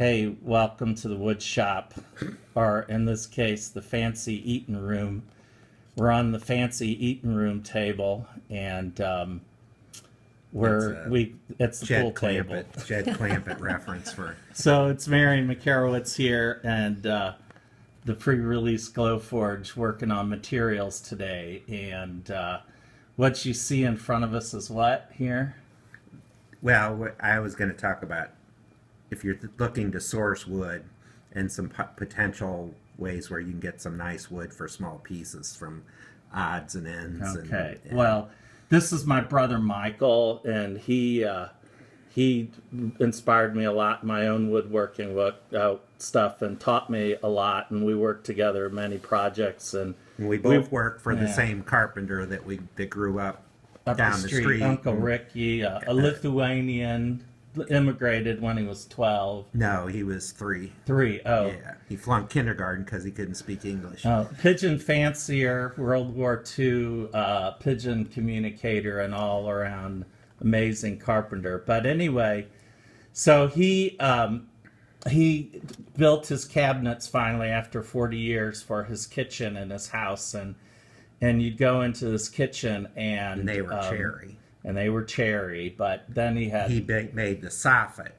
Hey, welcome to the wood shop, or in this case, the fancy eating room. We're on the fancy eating room table, and it's the pool table. Jed Clampett reference for. So it's Mary McCarowitz here, and the pre-release Glowforge working on materials today. And what you see in front of us is what here? Well, I was going to talk about if you're looking to source wood and some potential ways where you can get some nice wood for small pieces from odds and ends. Okay. Well, this is my brother Michael, and he inspired me a lot in my own woodworking stuff and taught me a lot, and we worked together in many projects. And we both work for the same carpenter that grew up down the street. Uncle Ricky, a Lithuanian, immigrated when he was 12. No, he was 3. 3, oh. Yeah, he flunked kindergarten because he couldn't speak English. Oh, pigeon fancier, World War II pigeon communicator, and all around amazing carpenter. But anyway, so he built his cabinets finally after 40 years for his kitchen in his house, and you'd go into this kitchen and they were cherry. And they were cherry, but then he made the soffit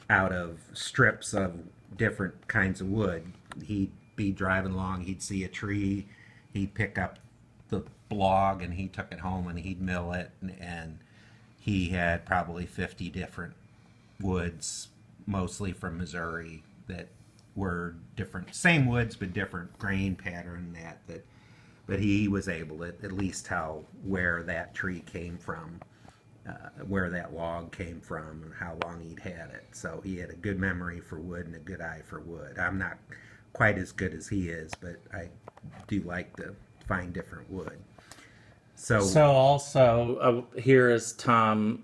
out of strips of different kinds of wood. He'd be driving along, he'd see a tree, he'd pick up the log and he took it home and he'd mill it, and he had probably 50 different woods, mostly from Missouri, that were different, same woods but different grain pattern but he was able to at least tell where that tree came from, where that log came from, and how long he'd had it. So he had a good memory for wood and a good eye for wood. I'm not quite as good as he is, but I do like to find different wood. So also here is Tom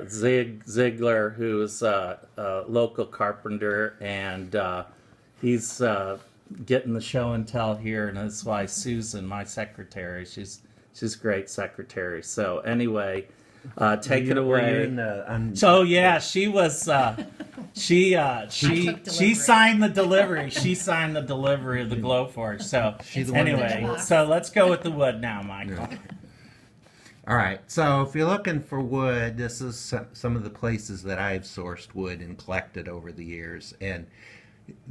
Ziegler, who's a local carpenter, and he's getting the show and tell here, and that's why Susan, my secretary, she's a great secretary. So anyway, take it away. So yeah, she was she signed the delivery. She signed the delivery of the Glowforge. So anyway, so let's go with the wood now, Michael. Yeah. All right, so if you're looking for wood, this is some of the places that I've sourced wood and collected over the years. And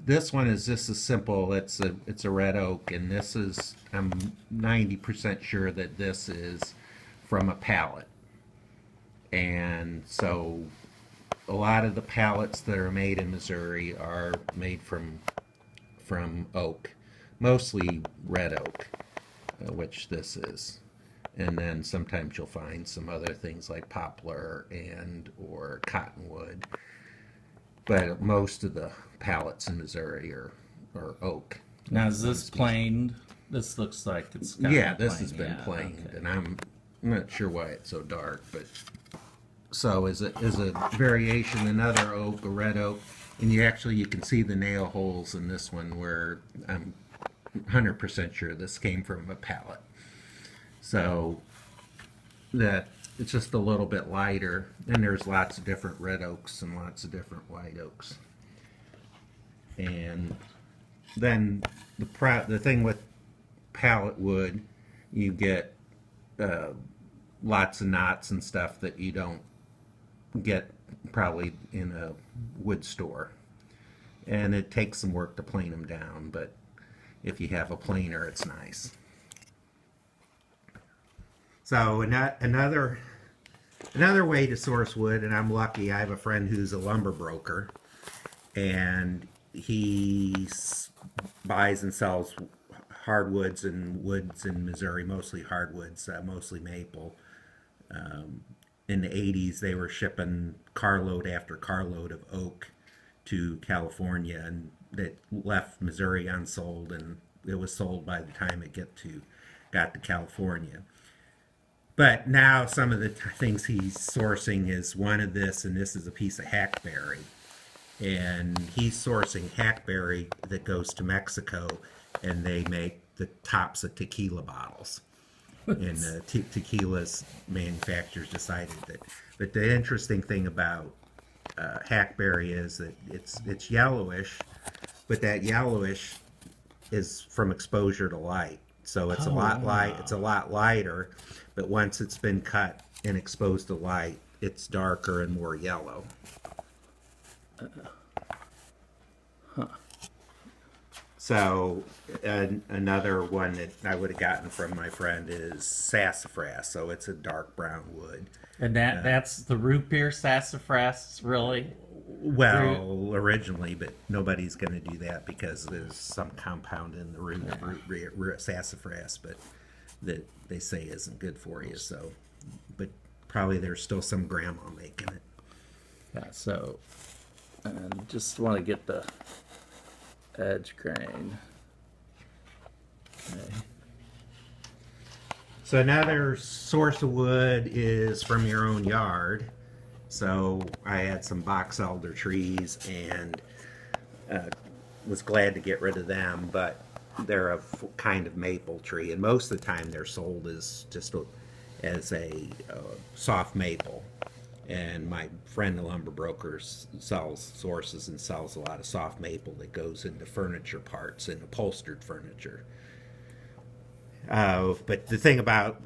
this one is just as simple. It's a red oak, and this is, I'm 90% sure that this is from a pallet. And so a lot of the pallets that are made in Missouri are made from oak, mostly red oak, which this is. And then sometimes you'll find some other things like poplar or cottonwood. But most of the pallets in Missouri are oak. Now, is this planed? This looks like it's this has been planed, okay. And I'm not sure why it's so dark. But so is a variation, another oak, a red oak, and you can see the nail holes in this one where I'm 100% sure this came from a pallet. So that it's just a little bit lighter, and there's lots of different red oaks and lots of different white oaks. And then the thing with pallet wood, you get lots of knots and stuff that you don't get probably in a wood store, and it takes some work to plane them down, but if you have a planer, it's nice. So another way to source wood, and I'm lucky, I have a friend who's a lumber broker, and he buys and sells hardwoods and woods in Missouri, mostly hardwoods, mostly maple. In the 80s, they were shipping carload after carload of oak to California, and that left Missouri unsold, and it was sold by the time it got to California. But now some of the things he's sourcing is one of this, and this is a piece of hackberry. And he's sourcing hackberry that goes to Mexico, and they make the tops of tequila bottles. And tequila's manufacturers decided that. But the interesting thing about hackberry is that it's yellowish, but that yellowish is from exposure to light. So it's a lot light. It's a lot lighter, but once it's been cut and exposed to light, it's darker and more yellow. So another one that I would have gotten from my friend is sassafras. So it's a dark brown wood. And that's the root beer sassafras, really? Well, originally, but nobody's going to do that because there's some compound in the root of sassafras, but that they say isn't good for you. So, but probably there's still some grandma making it. Yeah. So, and just want to get the edge grain. Okay. So another source of wood is from your own yard. So I had some box elder trees and was glad to get rid of them, but they're a kind of maple tree, and most of the time they're sold as just as a soft maple. And my friend, the lumber broker, sources and sells a lot of soft maple that goes into furniture parts and upholstered furniture. But the thing about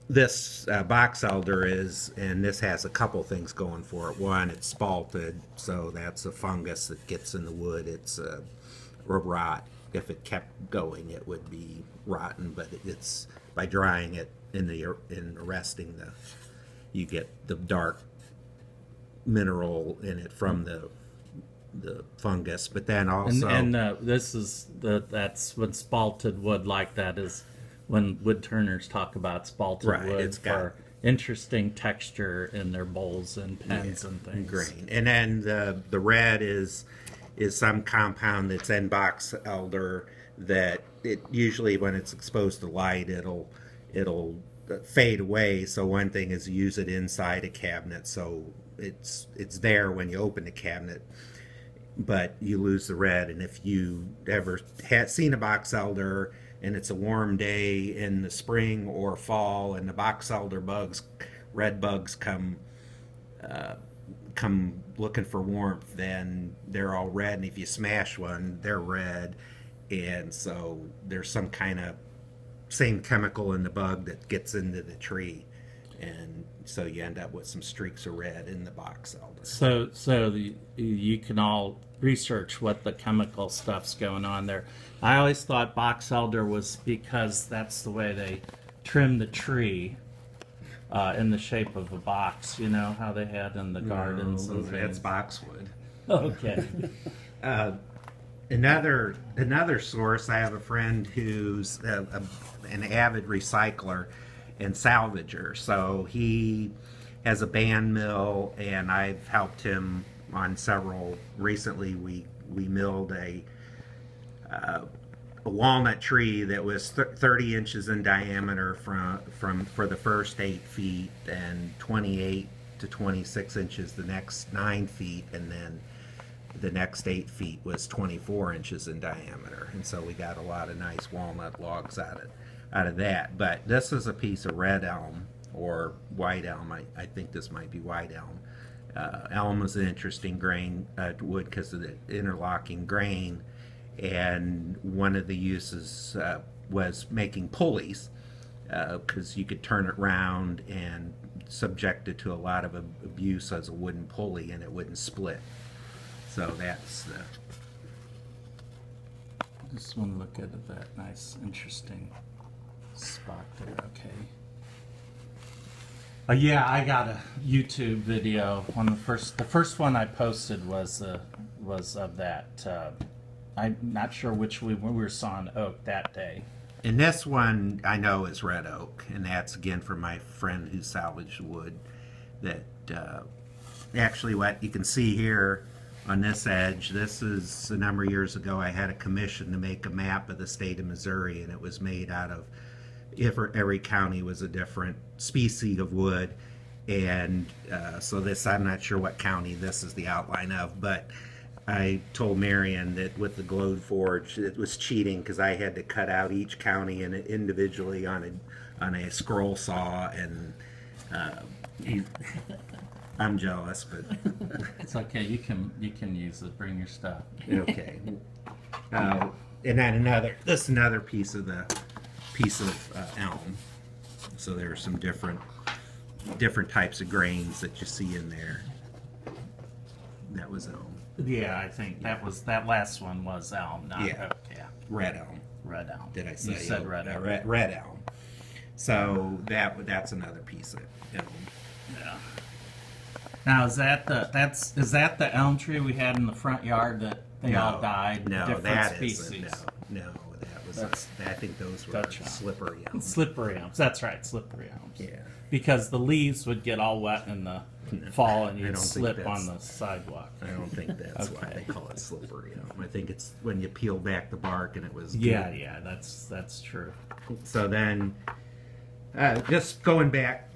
this box elder is, and this has a couple things going for it. One, it's spalted, so that's a fungus that gets in the wood. It's a rot. If it kept going, it would be rotten, but it's by drying it in arresting you get the dark mineral in it from the fungus. But then also, that's when spalted wood like that is when wood turners talk about spalted wood. It's got interesting texture in their bowls and pens and things. Grain. And then the red is some compound that's in box elder that it usually when it's exposed to light it'll fade away. So one thing is use it inside a cabinet, so it's there when you open the cabinet, but you lose the red. And if you ever seen a box elder and it's a warm day in the spring or fall and the box elder red bugs come looking for warmth, then they're all red, and if you smash one, they're red. And so there's some kind of same chemical in the bug that gets into the tree, and so you end up with some streaks of red in the box elder. So you can all research what the chemical stuff's going on there. I always thought box elder was because that's the way they trim the tree in the shape of a box. You know how they had in the gardens. No, that's boxwood. Okay. Another source, I have a friend who's an avid recycler and salvager. So he has a band mill, and I've helped him on several. Recently, we milled a walnut tree that was 30 inches in diameter for the first 8 feet, and 28 to 26 inches the next 9 feet, and then the next 8 feet was 24 inches in diameter. And so we got a lot of nice walnut logs out of that. But this is a piece of red elm or white elm. I think this might be white elm. Elm is an interesting grain wood because of the interlocking grain, and one of the uses was making pulleys, because you could turn it round and subject it to a lot of abuse as a wooden pulley, and it wouldn't split. So that's the. Just want to look at that nice, interesting spot there. Okay. Yeah, I got a YouTube video. The first one I posted was of that. I'm not sure which we were sawing oak that day. And this one I know is red oak, and that's again from my friend who salvaged wood. That actually what you can see here on this edge, this is a number of years ago. I had a commission to make a map of the state of Missouri, and it was made out of every county was a different species of wood. And so this, I'm not sure what county this is the outline of, but I told Marion that with the Glowforge it was cheating because I had to cut out each county and individually on a scroll saw, and I'm jealous, but It's okay. You can use it. Bring your stuff. okay. And then another piece of elm. So there are some different types of grains that you see in there. That was elm. Yeah, I think that last one was elm. Not Yeah. oak. Yeah. Red elm. Red elm. Did I say? You said red elm. Red elm. So that's another piece of elm. Yeah. Now is that the elm tree we had in the front yard that they all died? No, different that species. isn't. No, that was. That's I think those were Dutch elm. slippery elm. Slippery elms. That's right, slippery elms. Yeah. Because the leaves would get all wet in the fall and I you'd don't think slip on that's- the sidewalk. I don't think that's why Okay. they call it slippery elm. I think it's when you peel back the bark and it was. Yeah, that's true. So then, just going back.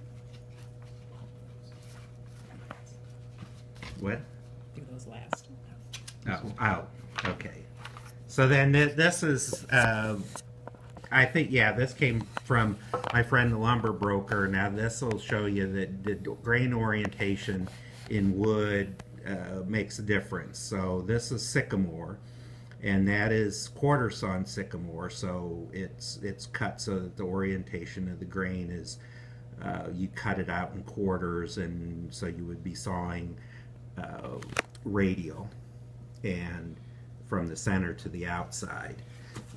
What? Do those last. Oh, okay. So then this is, I think, yeah, this came from my friend the lumber broker. Now this will show you that the grain orientation in wood makes a difference. So this is sycamore, and that is quarter sawn sycamore. So it's cut so that the orientation of the grain is, you cut it out in quarters, and so you would be sawing radial and from the center to the outside,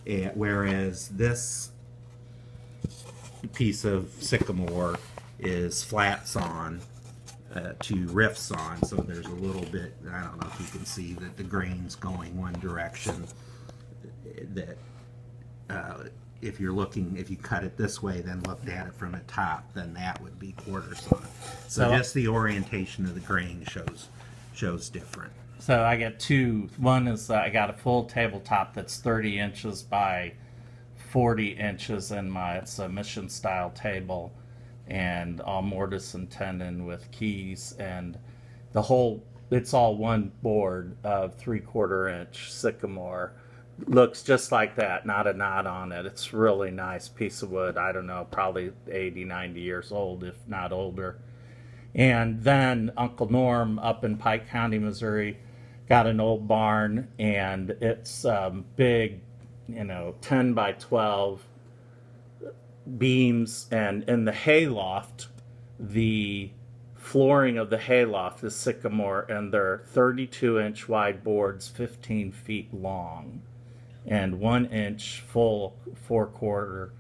and whereas this piece of sycamore is flat sawn to rift sawn, so there's a little bit, I don't know if you can see that the grain's going one direction, that if you cut it this way then looked at it from the top, then that would be quarter sawn. So just the orientation of the grain shows different. So I got two. One is I got a full tabletop that's 30 inches by 40 inches in it's a mission style table, and all mortise and tenon with keys, and it's all one board of 3/4 inch sycamore. Looks just like that, not a knot on it. It's really nice piece of wood. I don't know, probably 80, 90 years old, if not older. And then Uncle Norm up in Pike County, Missouri, got an old barn, and it's big, 10 by 12 beams, and in the hayloft, the flooring of the hayloft is sycamore, and they're 32-inch wide boards, 15 feet long, and 1 inch full 4/4,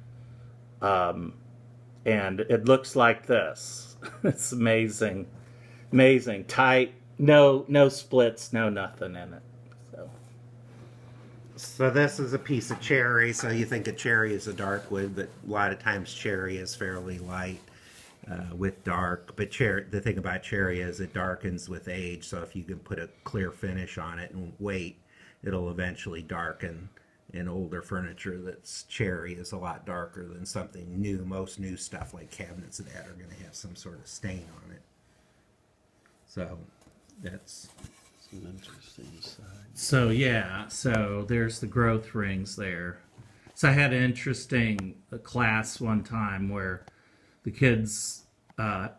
and it looks like this. It's amazing, tight, no splits, no nothing in it. So this is a piece of cherry. So you think a cherry is a dark wood, but a lot of times cherry is fairly light with dark. But the thing about cherry is it darkens with age. So if you can put a clear finish on it and wait, it'll eventually darken. In older furniture that's cherry is a lot darker than something new. Most new stuff like cabinets that are going to have some sort of stain on it. So that's some interesting side. So yeah, so there's the growth rings there. So I had an interesting class one time where the kids did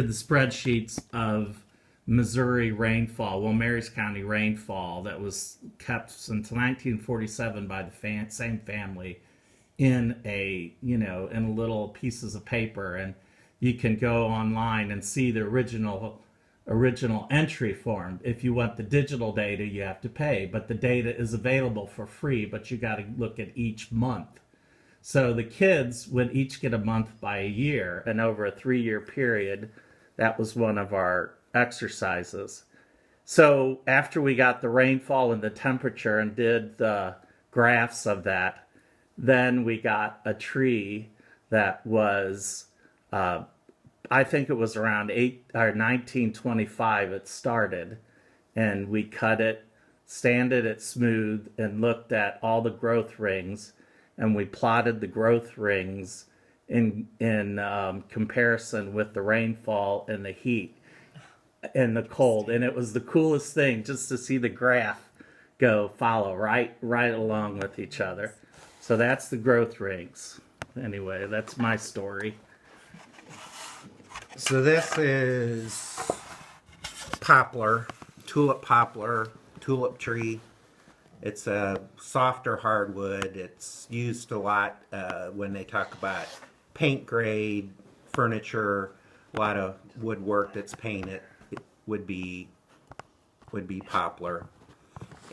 the spreadsheets of Missouri rainfall, Marys County rainfall that was kept since 1947 by the same family in in little pieces of paper, and you can go online and see the original entry form. If you want the digital data, you have to pay, but the data is available for free, but you got to look at each month. So the kids would each get a month by a year, and over a 3-year period, that was one of our exercises. So after we got the rainfall and the temperature and did the graphs of that, then we got a tree that was, I think it was around 1925 it started, and we cut it, sanded it smooth, and looked at all the growth rings, and we plotted the growth rings in comparison with the rainfall and the heat and the cold, and it was the coolest thing just to see the graph follow right along with each other. So that's the growth rings. Anyway, that's my story. So this is poplar, tulip tree. It's a softer hardwood. It's used a lot when they talk about paint grade furniture. A lot of woodwork that's painted would be poplar,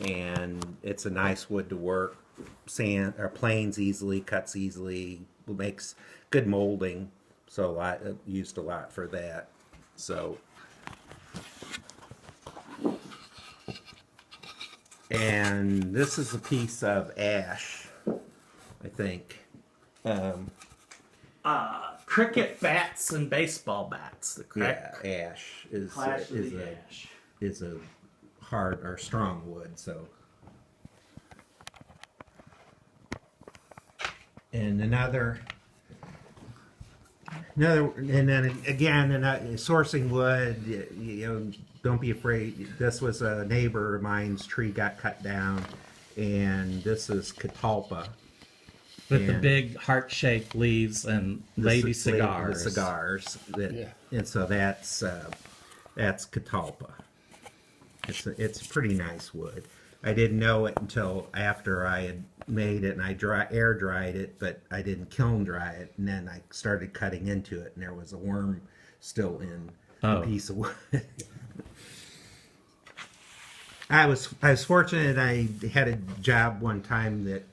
and it's a nice wood to work. Sand or planes easily, cuts easily, makes good molding. So used a lot for that. So, and this is a piece of ash, I think. Cricket bats and baseball bats. The correct Ash is clash of the ash. is a hard or strong wood. So, and another, and then again, sourcing wood. You know, don't be afraid. This was a neighbor of mine's tree got cut down, and this is catalpa. With the big heart-shaped leaves and lady cigars. The cigars. And so that's catalpa. It's a pretty nice wood. I didn't know it until after I had made it and I air dried it, but I didn't kiln dry it. And then I started cutting into it, and there was a worm still in a piece of wood. I was fortunate. I had a job one time that